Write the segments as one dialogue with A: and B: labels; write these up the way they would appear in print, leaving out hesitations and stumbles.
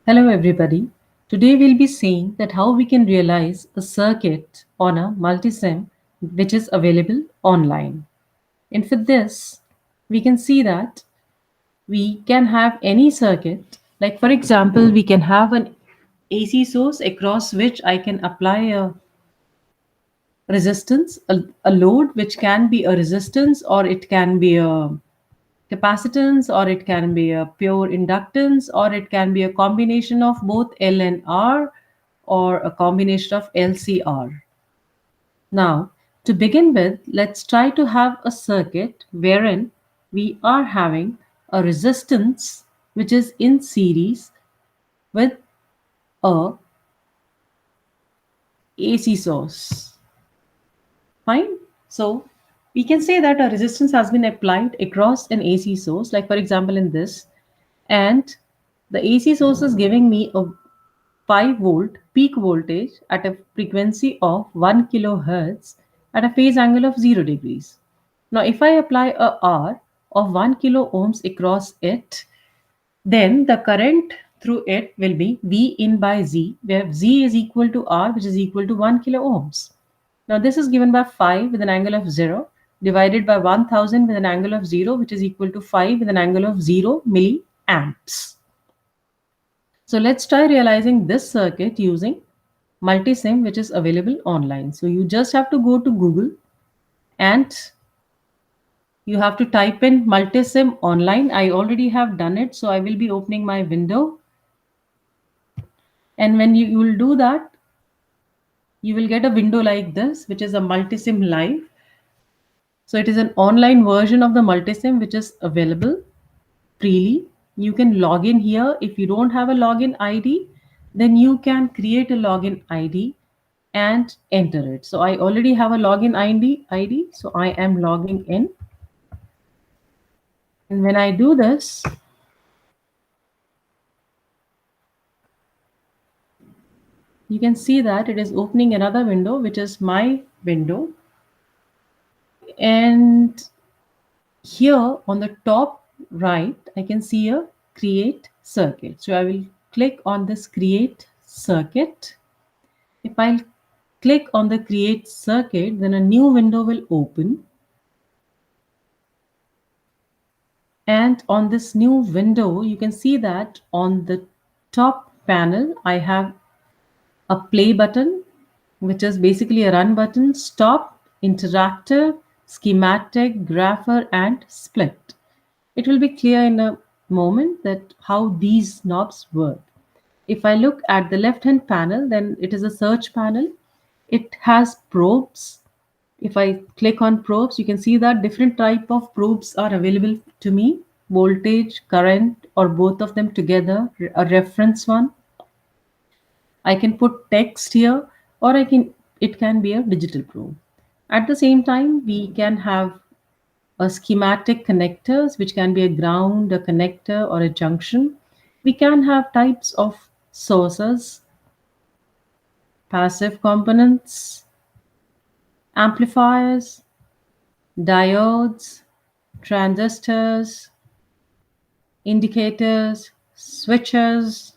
A: Hello everybody. Today we'll be seeing that how we can realize a circuit on a multisim which is available online. And for this, we can see that we can have any circuit. Like for example, we can have an AC source across which I can apply a resistance, a load which can be a resistance or it can be a capacitance or it can be a pure inductance or it can be a combination of both L and R or a combination of LCR. Now, to begin with, let's try to have a circuit wherein we are having a resistance which is in series with a AC source. Fine. So we can say that a resistance has been applied across an AC source, like for example in this, and the AC source is giving me a 5-volt peak voltage at a frequency of 1 kilohertz at a phase angle of 0 degrees. Now, if I apply a R of 1 kilo ohms across it, then the current through it will be V in by Z, where Z is equal to R, which is equal to 1 kilo ohms. Now, this is given by 5 with an angle of 0 divided by 1000 with an angle of 0, which is equal to 5 with an angle of 0 milliamps. So let's try realizing this circuit using multisim which is available online. So you just have to go to Google and you have to type in multisim online. I already have done it, so I will be opening my window. And when you will do that, you will get a window like this, which is a multisim live. So it is an online version of the multisim which is available freely. You can log in here. If you don't have a login ID, then you can create a login ID and enter it. So I already have a login ID, so I am logging in. And when I do this, you can see that it is opening another window, which is my window. And here on the top right, I can see a create circuit. So I will click on this create circuit. If I click on the create circuit, then a new window will open. And on this new window, you can see that on the top panel, I have a play button, which is basically a run button, stop, interactive, schematic, grapher, and split. It will be clear in a moment that how these knobs work. If I look at the left hand panel, then it is a search panel. It has probes. If I click on probes, you can see that different type of probes are available to me: voltage, current, or both of them together, a reference one. I can put text here, or it can be a digital probe. At the same time, we can have a schematic connectors, which can be a ground, a connector, or a junction. We can have types of sources, passive components, amplifiers, diodes, transistors, indicators, switches,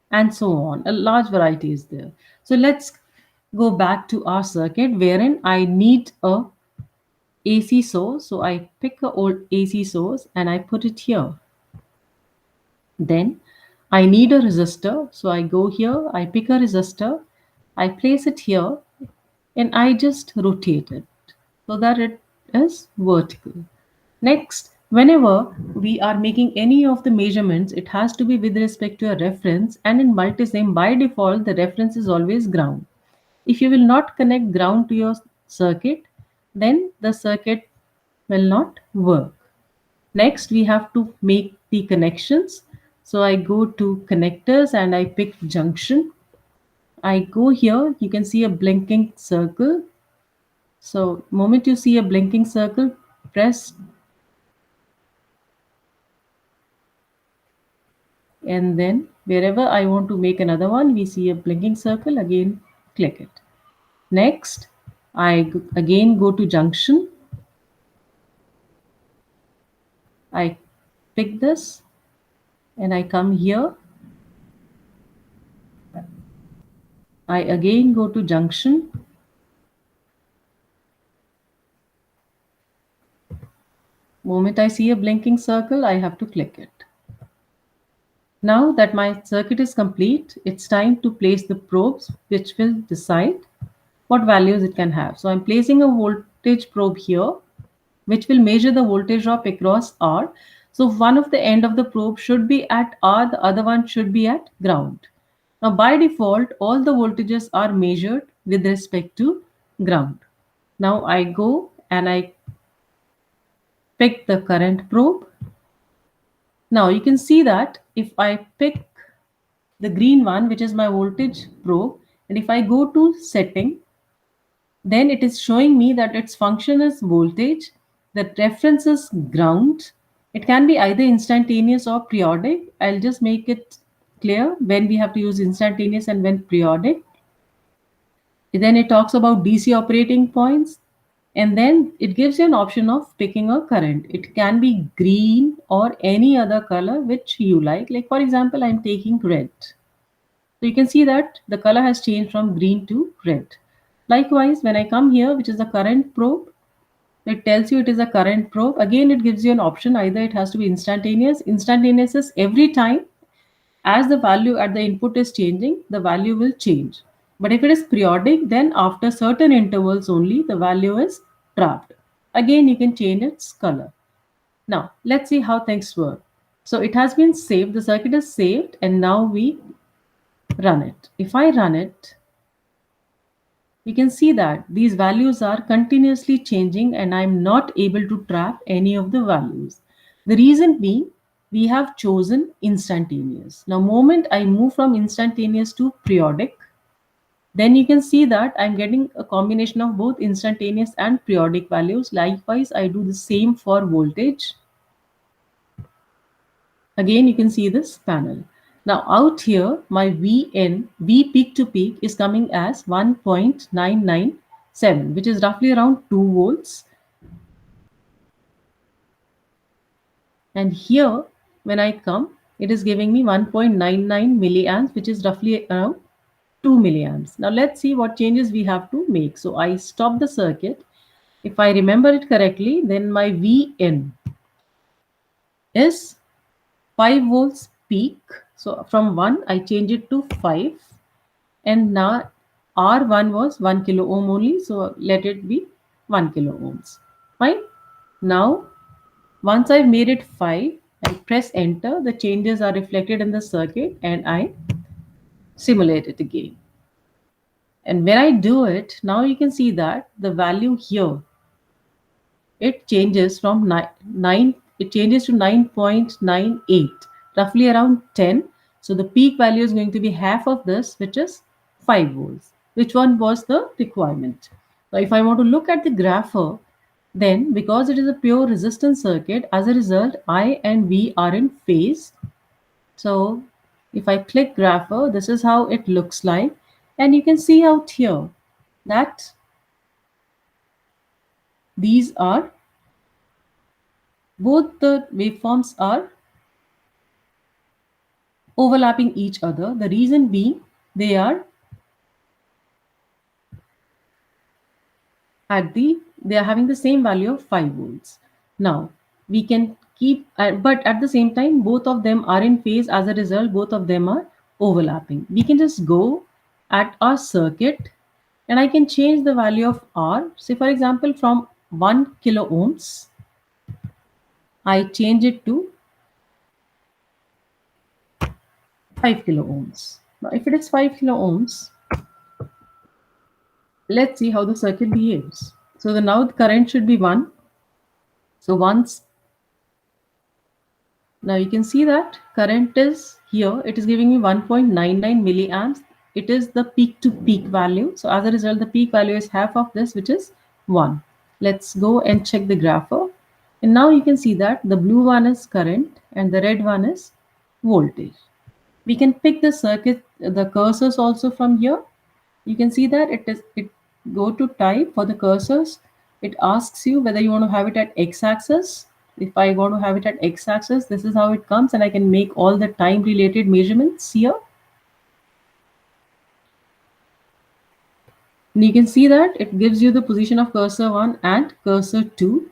A: and so on. A large variety is there. So let's go back to our circuit wherein I need a AC source. So I pick a old AC source and I put it here. Then I need a resistor. So I go here, I pick a resistor, I place it here, and I just rotate it so that it is vertical. Next, whenever we are making any of the measurements, it has to be with respect to a reference, and in multisim, by default, the reference is always ground. If you will not connect ground to your circuit, then the circuit will not work. Next, we have to make the connections. So I go to connectors and I pick junction. I go here, you can see a blinking circle. So moment you see a blinking circle, press, and then wherever I want to make another one, we see a blinking circle, again click it. Next, again go to junction. I pick this and I come here I again go to junction. Moment I see a blinking circle, I have to click it. Now that my circuit is complete, it's time to place the probes which will decide what values it can have. So I'm placing a voltage probe here which will measure the voltage drop across R. So one of the end of the probe should be at R, the other one should be at ground. Now by default, all the voltages are measured with respect to ground. Now I go and I pick the current probe. Now you can see that if I pick the green one, which is my voltage probe, and if I go to setting, then it is showing me that its function is voltage, the reference is ground. It can be either instantaneous or periodic. I'll just make it clear when we have to use instantaneous and when periodic. Then it talks about DC operating points, and then it gives you an option of picking a current. It can be green or any other color which you like. Like for example, I'm taking red. So you can see that the color has changed from green to red. Likewise, when I come here, which is the current probe, it tells you it is a current probe. Again, it gives you an option. Either it has to be instantaneous. Instantaneous is every time as the value at the input is changing, the value will change. But if it is periodic, then after certain intervals only, the value is trapped. Again, you can change its color. Now, let's see how things work. So it has been saved, the circuit is saved, and now we run it. If I run it, you can see that these values are continuously changing and I'm not able to track any of the values. The reason being, we have chosen instantaneous. Now, moment I move from instantaneous to periodic, then you can see that I'm getting a combination of both instantaneous and periodic values. Likewise, I do the same for voltage. Again, you can see this panel. Now out here, my V peak to peak is coming as 1.997, which is roughly around 2 volts. And here, when I come, it is giving me 1.99 milliamps, which is roughly around 2 milliamps. Now let's see what changes we have to make. So I stop the circuit. If I remember it correctly, then my Vn is 5 volts peak. So from 1, I change it to 5. And now R1 was 1 kilo ohm only. So let it be 1 kilo ohms. Fine. Now, once I've made it 5, I press enter. The changes are reflected in the circuit and I simulate it again. And when I do it, now you can see that the value here, it changes from 9 it changes to 9.98, roughly around 10. So the peak value is going to be half of this, which is 5 volts. Which one was the requirement? So if I want to look at the grapher, then because it is a pure resistance circuit, as a result, I and V are in phase. So if I click grapher, this is how it looks like. And you can see out here that these are both the waveforms are overlapping each other. The reason being they are they are having the same value of 5 volts. Now we can keep but at the same time both of them are in phase. As a result, both of them are overlapping. We can just go at our circuit and I can change the value of R. Say for example, from 1 kilo ohms, I change it to 5 kilo ohms. Now if it is 5 kilo ohms, let's see how the circuit behaves. So the now the current should be 1. So once, now you can see that current is here. It is giving me 1.99 milliamps. It is the peak to peak value. So as a result, the peak value is half of this, which is 1. Let's go and check the grapher. And now you can see that the blue one is current and the red one is voltage. We can pick the circuit, the cursors also from here. You can see that it go to type for the cursors. It asks you whether you want to have it at x-axis. If I want to have it at x-axis, this is how it comes, and I can make all the time related measurements here. And you can see that it gives you the position of cursor 1 and cursor 2.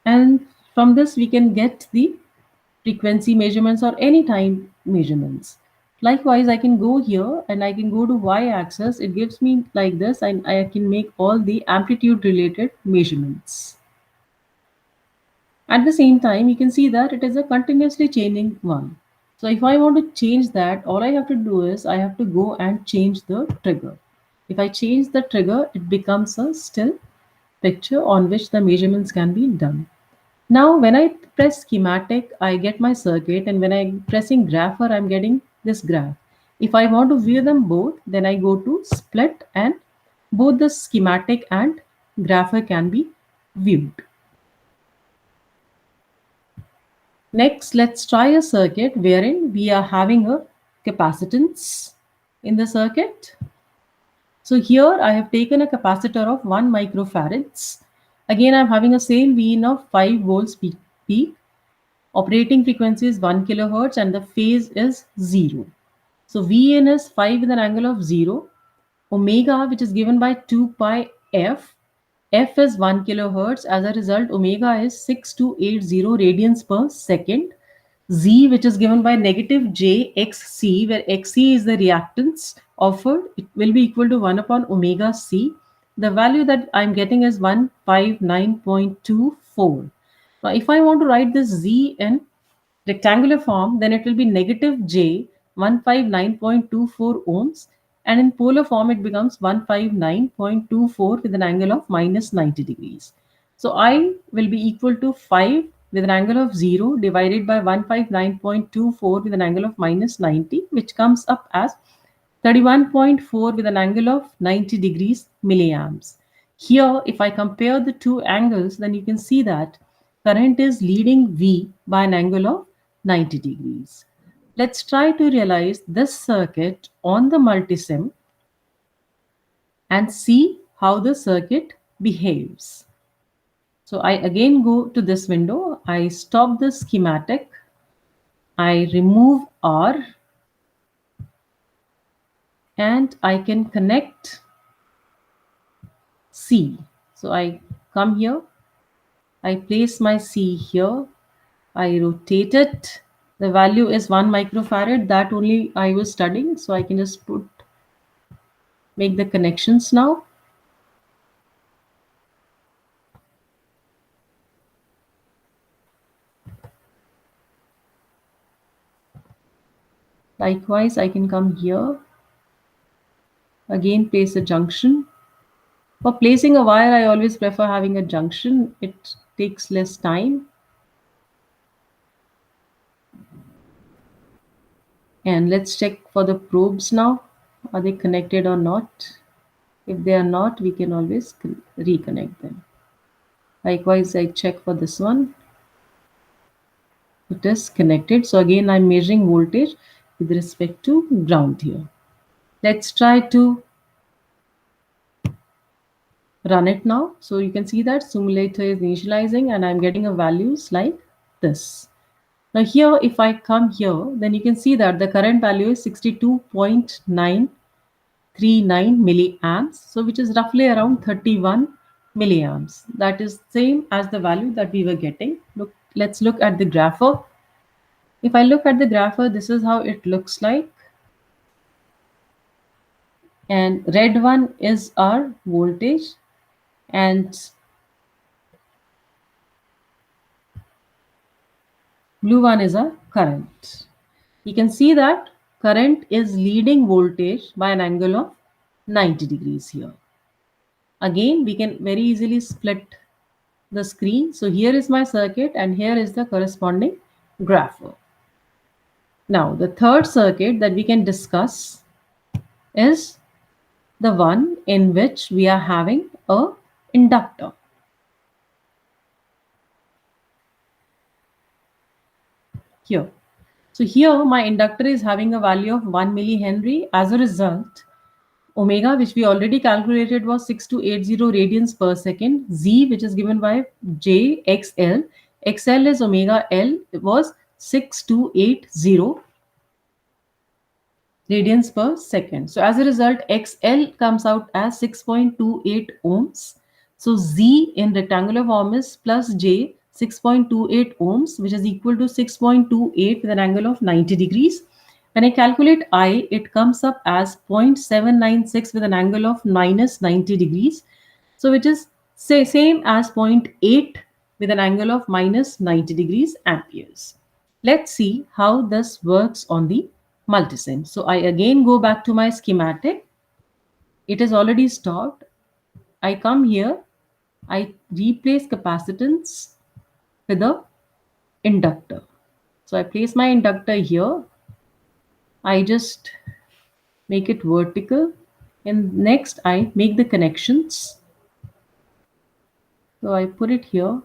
A: And from this, we can get the frequency measurements or any time measurements. Likewise, I can go here and I can go to y-axis. It gives me like this, and I can make all the amplitude related measurements. At the same time, you can see that it is a continuously changing one. So if I want to change that, all I have to do is I have to go and change the trigger. If I change the trigger, it becomes a still picture on which the measurements can be done. Now, when I press schematic, I get my circuit, and when I'm pressing grapher, I'm getting this graph. If I want to view them both, then I go to split, and both the schematic and grapher can be viewed. Next, let's try a circuit wherein we are having a capacitance in the circuit. So here I have taken a capacitor of 1 microfarads. Again, I'm having a same Vin of 5 volts peak. Operating frequency is 1 kilohertz and the phase is 0. So Vn is 5 with an angle of 0. Omega, which is given by 2 pi f. F is 1 kilohertz. As a result, omega is 6280 radians per second. Z, which is given by negative j xc, where xc is the reactance offered, it will be equal to 1 upon omega c. The value that I'm getting is 159.24. Now, if I want to write this z in rectangular form, then it will be negative j 159.24 ohms, and in polar form it becomes 159.24 with an angle of minus 90 degrees. So I will be equal to 5 with an angle of 0 divided by 159.24 with an angle of minus 90, which comes up as 31.4 with an angle of 90 degrees milliamps. Here, if I compare the two angles, then you can see that current is leading V by an angle of 90 degrees. Let's try to realize this circuit on the multisim and see how the circuit behaves. So I again go to this window, I stop the schematic, I remove R, and I can connect C. So I come here, I place my C here, I rotate it. The value is 1 microfarad, that only I was studying. So I can just make the connections now. Likewise, I can come here, again place a junction. For placing a wire, I always prefer having a junction. It takes less time. And let's check for the probes now. Are they connected or not? If they are not, we can always reconnect them. Likewise, I check for this one. It is connected. So again, I'm measuring voltage with respect to ground here. Let's try to run it now. So you can see that simulator is initializing and I'm getting a values like this. Now here, if I come here, then you can see that the current value is 62.939 milliamps. So which is roughly around 31 milliamps. That is same as the value that we were getting. Look, let's look at the grapher. If I look at the grapher, this is how it looks like. And red one is our voltage and blue one is our current. You can see that current is leading voltage by an angle of 90 degrees here. Again, we can very easily split the screen. So here is my circuit and here is the corresponding grapher. Now, the third circuit that we can discuss is the one in which we are having a inductor. Here. So here my inductor is having a value of 1 millihenry. As a result, omega, which we already calculated, was 6280 radians per second. Z, which is given by JXL. XL is omega L, it was 6280 radians per second. So as a result, XL comes out as 6.28 ohms. So Z in rectangular form is plus J 6.28 ohms, which is equal to 6.28 with an angle of 90 degrees. When I calculate I, it comes up as 0.796 with an angle of minus 90 degrees. So which is say same as zero point 0.8 with an angle of minus 90 degrees amperes. Let's see how this works on the multisim. So I again go back to my schematic. It is already stopped. I come here. I replace capacitance with a inductor. So I place my inductor here. I just make it vertical. And next I make the connections. So I put it here.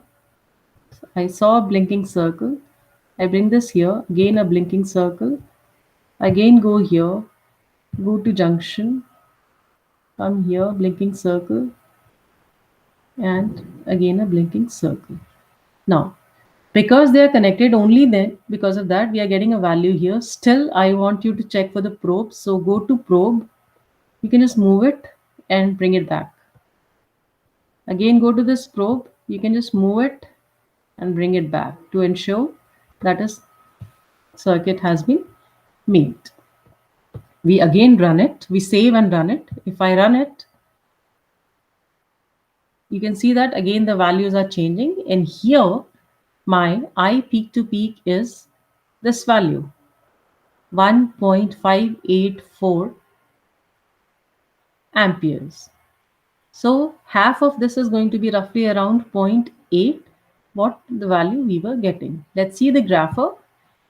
A: I saw a blinking circle. I bring this here. Again a blinking circle. Again go here. Go to junction. Come here, blinking circle, and again a blinking circle. Now, because they are connected only then, because of that, we are getting a value here. Still, I want you to check for the probe. So go to probe. You can just move it and bring it back. Again, go to this probe. You can just move it and bring it back to ensure that a circuit has been made. We again run it. We save and run it. If I run it, you can see that again the values are changing, and here my I peak to peak is this value 1.584 amperes. So half of this is going to be roughly around zero point 0.8 what the value we were getting. Let's see the grapher.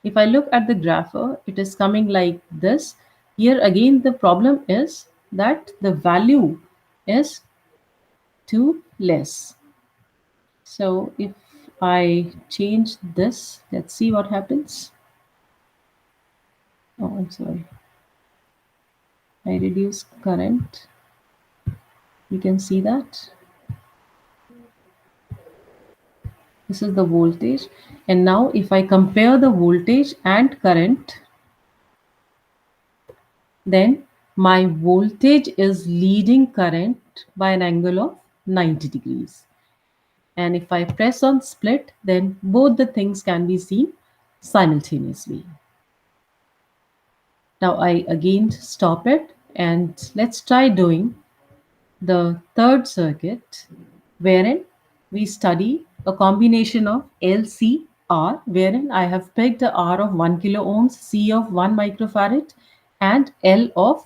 A: If I look at the grapher, it is coming like this. Here again the problem is that the value is too less. So if I change this, let's see what happens. Oh, I'm sorry. I reduce current. You can see that. This is the voltage. And now if I compare the voltage and current, then my voltage is leading current by an angle of 90 degrees. And if I press on split, then both the things can be seen simultaneously. Now I again stop it and let's try doing the third circuit, wherein we study a combination of LCR, wherein I have picked a R of 1 kilo ohms, C of 1 microfarad, and L of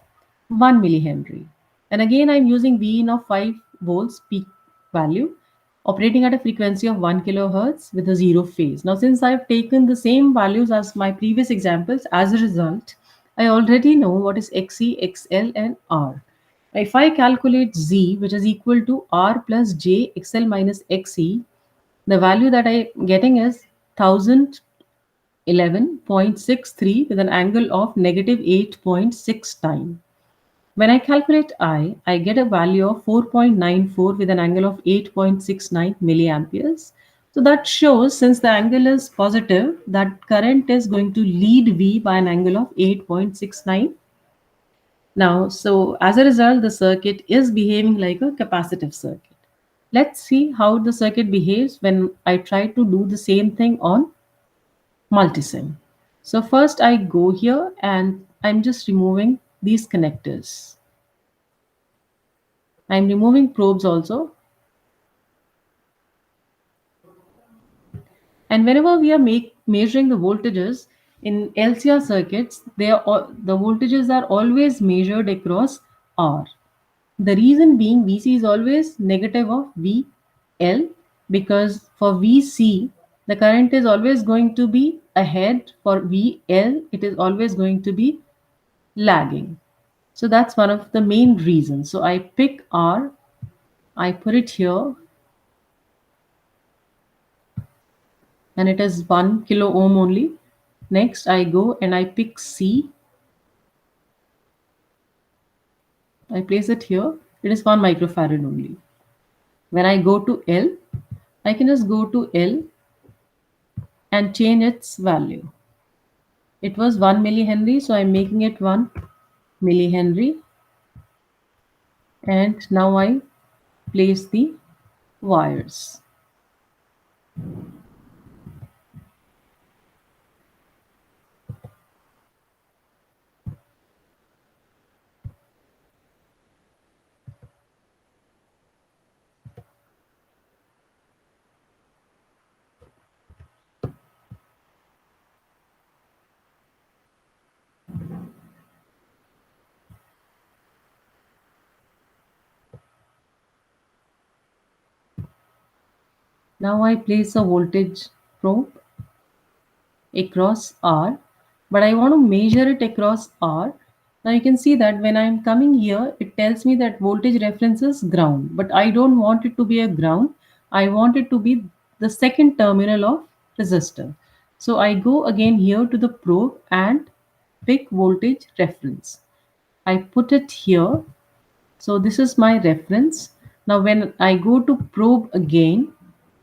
A: 1 millihenry. And again, I'm using Vin of 5 volts peak value, operating at a frequency of 1 kilohertz with a zero phase. Now, since I've taken the same values as my previous examples, as a result, I already know what is XC, XL, and R. If I calculate Z, which is equal to R plus J XL minus XE, the value that I'm getting is 1011.63 with an angle of negative 8.6 when I calculate I get a value of 4.94 with an angle of 8.69 milliamperes. So that shows since the angle is positive, that current is going to lead V by an angle of 8.69. Now, so as a result, the circuit is behaving like a capacitive circuit. Let's see how the circuit behaves when I try to do the same thing on multisim. So first I go here and I'm just removing these connectors. I'm removing probes also. And whenever we are measuring the voltages in LCR circuits, the voltages are always measured across R. The reason being VC is always negative of VL, because for VC, the current is always going to be ahead. For VL, it is always going to be lagging. So that's one of the main reasons. So I pick R, I put it here, and it is 1 kilo ohm only. Next, I go and I pick C. I place it here. It is 1 microfarad only. When I go to L, I can just go to L and change its value. It was 1 millihenry, so I'm making it 1 millihenry, and now I place the wires. Now I place a voltage probe across R, but I want to measure it across R. Now you can see that when I'm coming here, it tells me that voltage reference is ground, but I don't want it to be a ground. I want it to be the second terminal of resistor. So I go again here to the probe and pick voltage reference. I put it here. So this is my reference. Now when I go to probe again,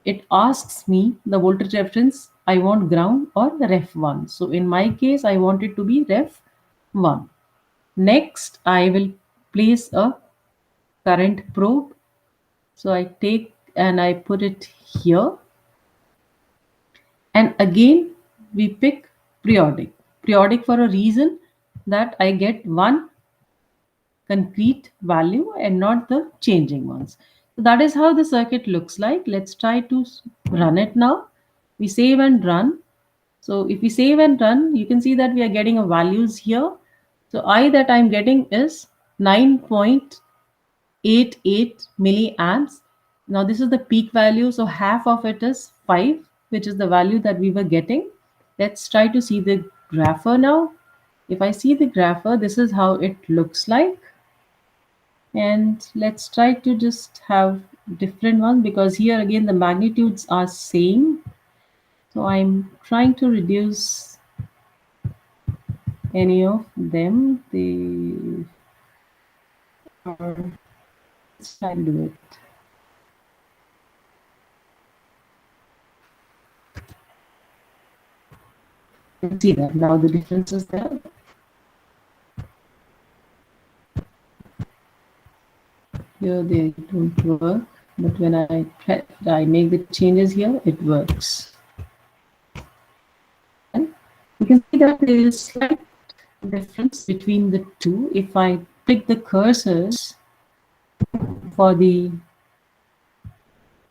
A: it asks me the voltage reference I want ground or ref 1. So in my case, I want it to be ref 1. Next, I will place a current probe. So I take and I put it here. And again, we pick periodic. Periodic for a reason that I get one concrete value and not the changing ones. So that is how the circuit looks like. Let's try to run it now. We save and run. So if we save and run, you can see that we are getting a values here. So I that I'm getting is 9.88 milliamps. Now this is the peak value. So half of it is 5, which is the value that we were getting. Let's try to see the grapher now. If I see the grapher, this is how it looks like. And let's try to just have different one, because here again the magnitudes are same. So I'm trying to reduce any of them. They are, let's try to do it. You can see that now the difference is there. Here they don't work, but when I make the changes here, it works. And you can see that there is slight difference between the two. If I pick the cursors for the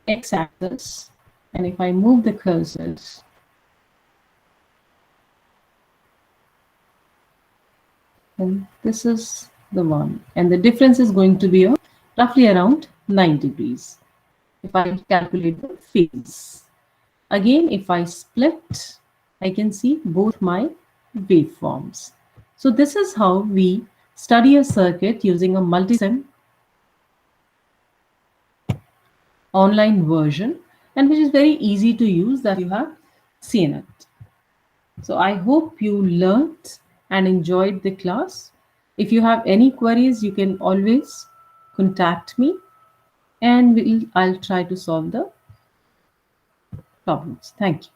A: x-axis, and if I move the cursors, and this is the one, and the difference is going to be roughly around 9 degrees if I calculate the phase. Again, if I split, I can see both my waveforms. So this is how we study a circuit using a multisim online version, and which is very easy to use, that you have seen it. So I hope you learned and enjoyed the class. If you have any queries, you can always contact me, and I'll try to solve the problems. Thank you.